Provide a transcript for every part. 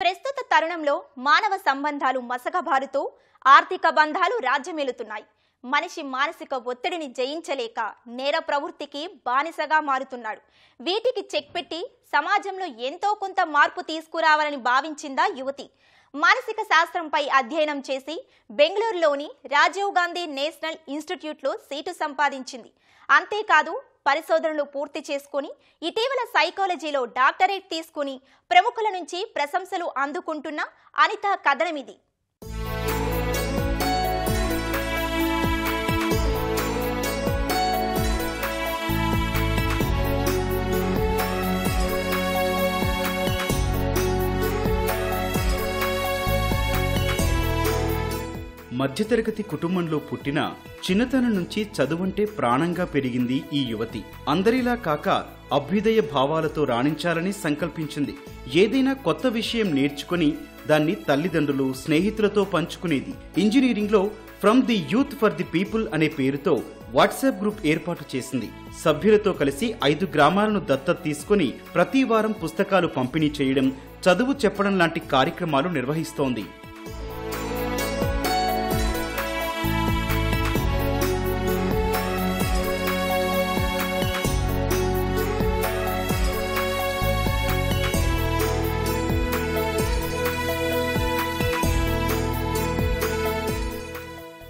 ప్రస్తుత తరుణంలో మానవ సంబంధాలు మసకబారుతూ ఆర్థిక బంధాలు రాజ్యమేలుతున్నాయి. మనిషి మానసిక ఒత్తిడిని జయించలేక నేర ప్రవృత్తికి బానిసగా మారుతున్నాడు. వీటికి చెక్ పెట్టి సమాజంలో ఎంతో కొంత మార్పు తీసుకురావాలని భావించిందా యువతి. మానసిక శాస్త్రంపై అధ్యయనం చేసి బెంగళూరులోని రాజీవ్ గాంధీ నేషనల్ ఇన్స్టిట్యూట్లో సీటు సంపాదించింది. అంతేకాదు పరిశోధనలు పూర్తి చేసుకుని ఇటీవల సైకాలజీలో డాక్టరేట్ తీసుకుని ప్రముఖుల నుంచి ప్రశంసలు అందుకుంటున్న అనిత కథనమిది. మధ్యతరగతి కుటుంబంలో పుట్టిన చిన్నతనం నుంచి చదువంటే ప్రాణంగా పెరిగింది ఈ యువతి. అందరిలా కాక అభ్యుదయ భావాలతో రాణించాలని సంకల్పించింది. ఏదైనా కొత్త విషయం నేర్చుకుని దాన్ని తల్లిదండ్రులు, స్నేహితులతో పంచుకునేది. ఇంజనీరింగ్లో from the youth for the people అనే పేరుతో వాట్సాప్ గ్రూప్ ఏర్పాటు చేసింది. సభ్యులతో కలిసి 5 గ్రామాలను దత్తత తీసుకుని ప్రతి వారం పుస్తకాలు పంపిణీ చేయడం, చదువు చెప్పడం లాంటి కార్యక్రమాలు నిర్వహిస్తోంది.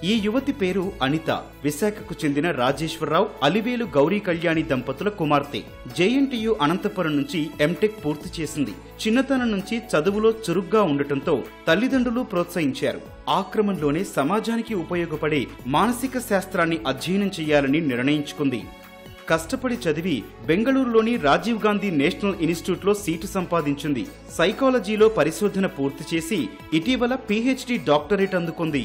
ఈ యువతి పేరు అనిత. విశాఖకు చెందిన రాజేశ్వరరావు, అలివేలు గౌరీ కళ్యాణి దంపతుల కుమార్తె. జేఎన్టీయూ అనంతపురం నుంచి ఎంటెక్ పూర్తి చేసింది. చిన్నతనం నుంచి చదువులో చురుగ్గా ఉండటంతో తల్లిదండ్రులు ప్రోత్సహించారు. ఆ క్రమంలోనే సమాజానికి ఉపయోగపడే మానసిక శాస్త్రాన్ని అధ్యయనం చేయాలని నిర్ణయించుకుంది. కష్టపడి చదివి బెంగళూరులోని రాజీవ్ గాంధీ నేషనల్ ఇన్స్టిట్యూట్లో సీటు సంపాదించింది. సైకాలజీలో పరిశోధన పూర్తి చేసి ఇటీవల PhD డాక్టరేట్ అందుకుంది.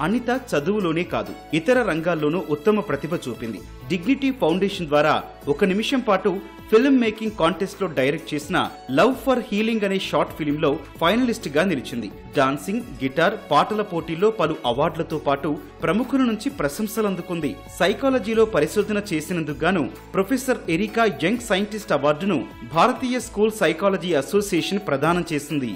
అనిత చదువులోనే కాదు ఇతర రంగాల్లోనూ ఉత్తమ ప్రతిభ చూపింది. డిగ్నిటీ ఫౌండేషన్ ద్వారా 1 నిమిషం పాటు ఫిల్మ్ మేకింగ్ కాంటెస్ట్ లో డైరెక్ట్ చేసిన లవ్ ఫర్ హీలింగ్ అనే షార్ట్ ఫిల్మ్ లో ఫైనలిస్ట్ గా నిలిచింది. డాన్సింగ్, గిటార్, పాటల పోటీల్లో పలు అవార్డులతో పాటు ప్రముఖుల నుంచి ప్రశంసలు అందుకుంది. సైకాలజీలో పరిశోధన చేసినందుకు గాను ప్రొఫెసర్ ఎరికా యంగ్ సైంటిస్ట్ అవార్డును భారతీయ స్కూల్ సైకాలజీ అసోసియేషన్ ప్రదానం చేసింది.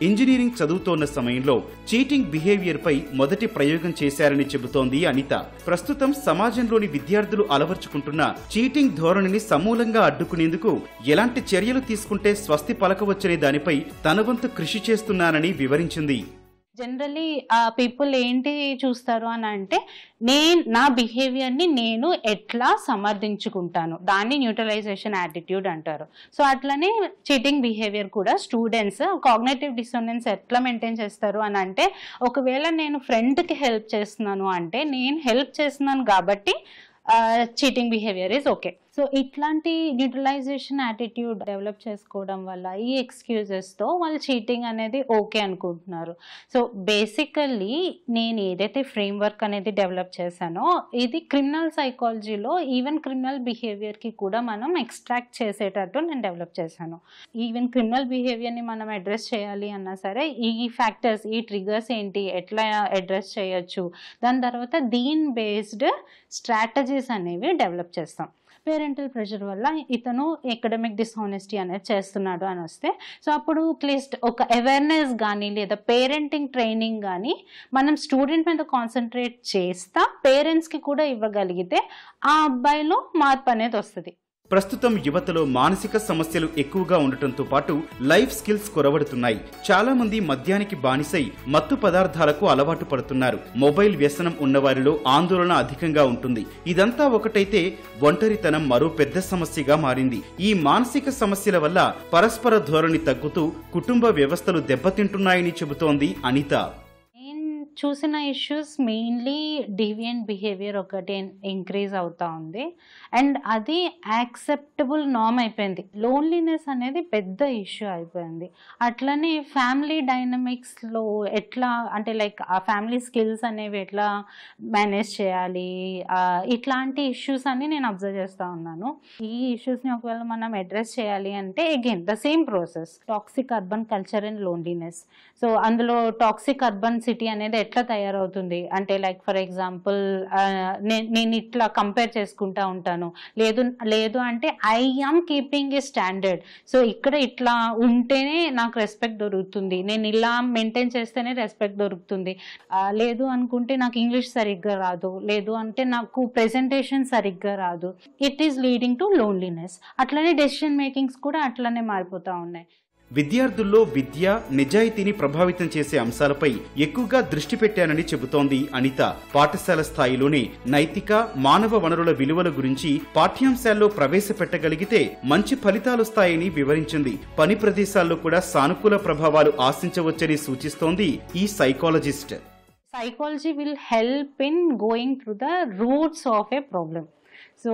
ఇంజనీరింగ్ చదువుతోన్న సమయంలో చీటింగ్ బిహేవియర్ పై మొదటి ప్రయోగం చేశారని చెబుతోంది అనిత. ప్రస్తుతం సమాజంలోని విద్యార్థులు అలవర్చుకుంటున్న చీటింగ్ ధోరణిని సమూలంగా అడ్డుకునేందుకు ఎలాంటి చర్యలు తీసుకుంటే స్వస్తి పలకవచ్చనే దానిపై తన వంతు కృషి చేస్తున్నానని వివరించింది. జనరల్లీ పీపుల్ ఏంటి చూస్తారు అని అంటే నా బిహేవియర్ని నేను ఎట్లా సమర్థించుకుంటాను, దాన్ని న్యూట్రలైజేషన్ యాటిట్యూడ్ అంటారు. సో అట్లనే చీటింగ్ బిహేవియర్ కూడా స్టూడెంట్స్ కాగ్నిటివ్ డిసోనెన్స్ ఎట్లా మెయింటైన్ చేస్తారు అని అంటే, ఒకవేళ నేను ఫ్రెండ్కి హెల్ప్ చేస్తున్నాను అంటే నేను హెల్ప్ చేస్తున్నాను కాబట్టి cheating behaviour is okay. So ఇట్లాంటి న్యూట్రలైజేషన్ యాటిట్యూడ్ డెవలప్ చేసుకోవడం వల్ల ఈ ఎక్స్క్యూజెస్తో వాళ్ళు చీటింగ్ అనేది ఓకే అనుకుంటున్నారు. సో బేసికల్లీ నేను ఏదైతే ఫ్రేమ్వర్క్ అనేది డెవలప్ చేశానో ఇది క్రిమినల్ సైకాలజీలో ఈవెన్ క్రిమినల్ బిహేవియర్కి కూడా మనం ఎక్స్ట్రాక్ట్ చేసేటట్టు నేను డెవలప్ చేశాను. ఈవెన్ క్రిమినల్ బిహేవియర్ని మనం అడ్రస్ చేయాలి అన్నా సరే ఈ ఫ్యాక్టర్స్, ఈ ట్రిగర్స్ ఏంటి, ఎట్లా అడ్రస్ చేయొచ్చు, దాని తర్వాత దీని బేస్డ్ స్ట్రాటజీస్ అనేవి డెవలప్ చేస్తాం. పేరెంటల్ ప్రెషర్ వల్ల ఇతను ఎకడమిక్ డిస్హానెస్టీ అనేది చేస్తున్నాడు అని వస్తే, సో అప్పుడు అట్లీస్ట్ ఒక అవేర్నెస్ కానీ లేదా పేరెంటింగ్ ట్రైనింగ్ కానీ మనం స్టూడెంట్ మీద కాన్సన్ట్రేట్ చేస్తా పేరెంట్స్కి కూడా ఇవ్వగలిగితే ఆ అబ్బాయిలో మార్పు అనేది వస్తుంది. ప్రస్తుతం యువతలో మానసిక సమస్యలు ఎక్కువగా ఉండటంతో పాటు లైఫ్ స్కిల్స్ కొరవడుతున్నాయి. చాలా మంది మద్యానికి బానిసై మత్తు పదార్థాలకు అలవాటు పడుతున్నారు. మొబైల్ వ్యసనం ఉన్నవారిలో ఆందోళన అధికంగా ఉంటుంది. ఇదంతా ఒకటైతే ఒంటరితనం మరో పెద్ద సమస్యగా మారింది. ఈ మానసిక సమస్యల వల్ల పరస్పర ధోరణి తగ్గుతూ కుటుంబ వ్యవస్థలు దెబ్బతింటున్నాయని చెబుతోంది అనిత. చూసిన ఇష్యూస్ మెయిన్లీ డీవియంట్ బిహేవియర్ ఒకటి ఇంక్రీజ్ అవుతా ఉంది, అండ్ అది యాక్సెప్టబుల్ నార్మ్ అయిపోయింది. లోన్లీనెస్ అనేది పెద్ద ఇష్యూ అయిపోయింది. అట్లనే ఫ్యామిలీ డైనమిక్స్లో ఎట్లా అంటే లైక్ ఆ ఫ్యామిలీ స్కిల్స్ అనేవి ఎట్లా మేనేజ్ చేయాలి, ఇట్లాంటి ఇష్యూస్ అన్ని నేను అబ్జర్వ్ చేస్తూ ఉన్నాను. ఈ ఇష్యూస్ని ఒకవేళ మనం అడ్రస్ చేయాలి అంటే again the same process, toxic urban culture and loneliness. So అందులో టాక్సిక్ అర్బన్ సిటీ అనేది ఎట్లా తయారవుతుంది అంటే లైక్ ఫర్ ఎగ్జాంపుల్ నేను ఇట్లా కంపేర్ చేసుకుంటా ఉంటాను, లేదు అంటే I am keeping A standard. So ఇక్కడ ఇట్లా ఉంటేనే నాకు రెస్పెక్ట్ దొరుకుతుంది, నేను ఇలా మెయింటైన్ చేస్తేనే రెస్పెక్ట్ దొరుకుతుంది, లేదు అనుకుంటే నాకు ఇంగ్లీష్ సరిగ్గా రాదు, లేదు అంటే నాకు ప్రెజెంటేషన్ సరిగ్గా రాదు. It is leading to loneliness. అట్లనే డెసిషన్ మేకింగ్స్ కూడా అట్లనే మారిపోతూ ఉన్నాయి. విద్యార్థుల్లో విద్య, నిజాయితీని ప్రభావితం చేసే అంశాలపై ఎక్కువగా దృష్టి పెట్టానని చెబుతోంది అనిత. పాఠశాల స్థాయిలోనే నైతిక, మానవ వనరుల విలువల గురించి పాఠ్యాంశాల్లో ప్రవేశపెట్టగలిగితే మంచి ఫలితాలొస్తాయని వివరించింది. పని ప్రదేశాల్లో కూడా సానుకూల ప్రభావాలు ఆశించవచ్చని సూచిస్తోంది ఈ psychologist. Psychology will help in going through the roots of a problem. So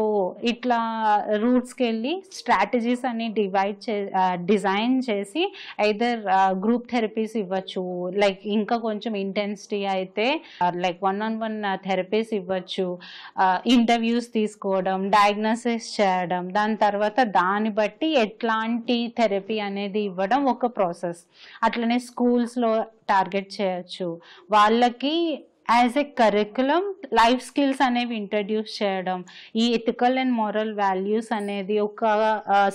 ఇట్లా రూట్స్కి వెళ్ళి స్ట్రాటజీస్ అన్ని డిజైన్ చేసి ఐదర్ గ్రూప్ థెరపీస్ ఇవ్వచ్చు, లైక్ ఇంకా కొంచెం ఇంటెన్సిటీ అయితే లైక్ 1-on-1 థెరపీస్ ఇవ్వచ్చు, ఇంటర్వ్యూస్ తీసుకోవడం, డయాగ్నోసిస్ చేయడం, దాని తర్వాత దాన్ని బట్టి ఎట్లాంటి థెరపీ అనేది ఇవ్వడం ఒక ప్రాసెస్. అట్లనే స్కూల్స్లో టార్గెట్ చేయొచ్చు. వాళ్ళకి as a curriculum life skills అనేవి ఇంట్రడ్యూస్ చేయడం, ఈ ఎథికల్ అండ్ మోరల్ వాల్యూస్ అనేది ఒక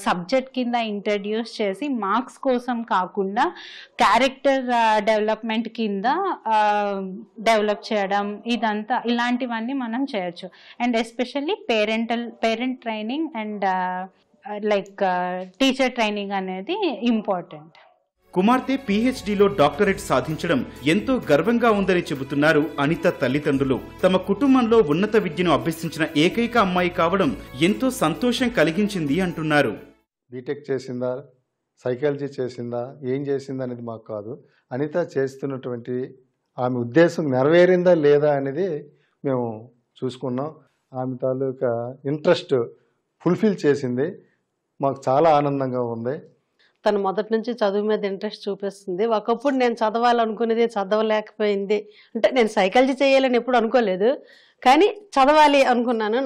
సబ్జెక్ట్ కింద ఇంట్రడ్యూస్ చేసి మార్క్స్ కోసం కాకుండా క్యారెక్టర్ డెవలప్మెంట్ కింద డెవలప్ చేయడం, ఇలాంటివన్నీ మనం చేయొచ్చు. And especially parent training and like teacher training అనేది ఇంపార్టెంట్. కుమార్తె పీహెచ్డీలో డాక్టరేట్ సాధించడం ఎంతో గర్వంగా ఉందని చెబుతున్నారు అనిత తల్లిదండ్రులు. తమ కుటుంబంలో ఉన్నత విద్యను అభ్యసించిన ఏకైక అమ్మాయి కావడం ఎంతో సంతోషం కలిగించింది అంటున్నారు. బీటెక్ చేసిందా, సైకాలజీ చేసిందా, ఏం చేసిందా అనేది మాకు కాదు, అనిత చేస్తున్నటువంటి ఆమె ఉద్దేశం నెరవేరిందా లేదా అనేది మేము చూసుకున్నాం. ఆమె తాలూకా ఇంట్రెస్ట్ ఫుల్ఫిల్ చేసింది, మాకు చాలా ఆనందంగా ఉంది. తను మొదటి నుంచి చదువు మీద ఇంట్రెస్ట్ చూపిస్తుంది. ఒకప్పుడు నేను చదవాలనుకునేది చదవలేకపోయింది, అంటే నేను సైకాలజీ చేయాలని ఎప్పుడు అనుకోలేదు, కానీ చదవాలి అనుకున్నాను.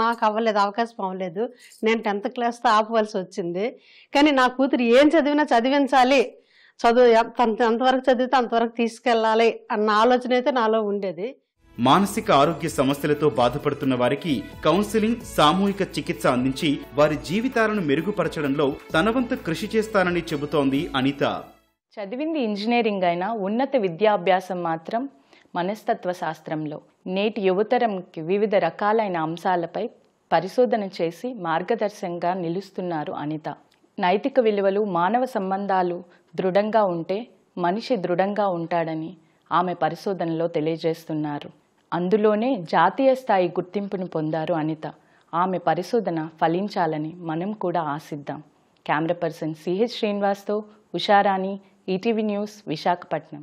నాకు అవ్వలేదు, అవకాశం అవ్వలేదు. నేను 10th క్లాస్తో ఆపవలసి వచ్చింది. కానీ నా కూతురు ఏం చదివినా చదివించాలి, ఎంతవరకు చదివితే అంతవరకు తీసుకెళ్ళాలి అన్న ఆలోచన అయితే నాలో ఉండేది. మానసిక ఆరోగ్య సమస్యలతో బాధపడుతున్న వారికి కౌన్సిలింగ్, సామూహిక చికిత్స అందించి వారి జీవితాలను మెరుగుపరచడంలో తన వంతు కృషి చేస్తానని చెబుతోంది అనిత. చదివింది ఇంజనీరింగ్ అయినా ఉన్నత విద్యాభ్యాసం మాత్రం మనస్తత్వ శాస్త్రంలో. నేటి యువతరంకి వివిధ రకాలైన అంశాలపై పరిశోధన చేసి మార్గదర్శకంగా నిలుస్తున్నారు అనిత. నైతిక విలువలు, మానవ సంబంధాలు దృఢంగా ఉంటే మనిషి దృఢంగా ఉంటాడని ఆమె పరిశోధనలో తెలియజేస్తున్నారు. అందులోనే జాతీయ స్థాయి గుర్తింపును పొందారు అనిత. ఆమె పరిశోధన ఫలించాలని మనం కూడా ఆశిద్దాం. కెమెరా పర్సన్ సిహెచ్ శ్రీనివాస్తో ఉషారాణి, ఈటీవీ న్యూస్, విశాఖపట్నం.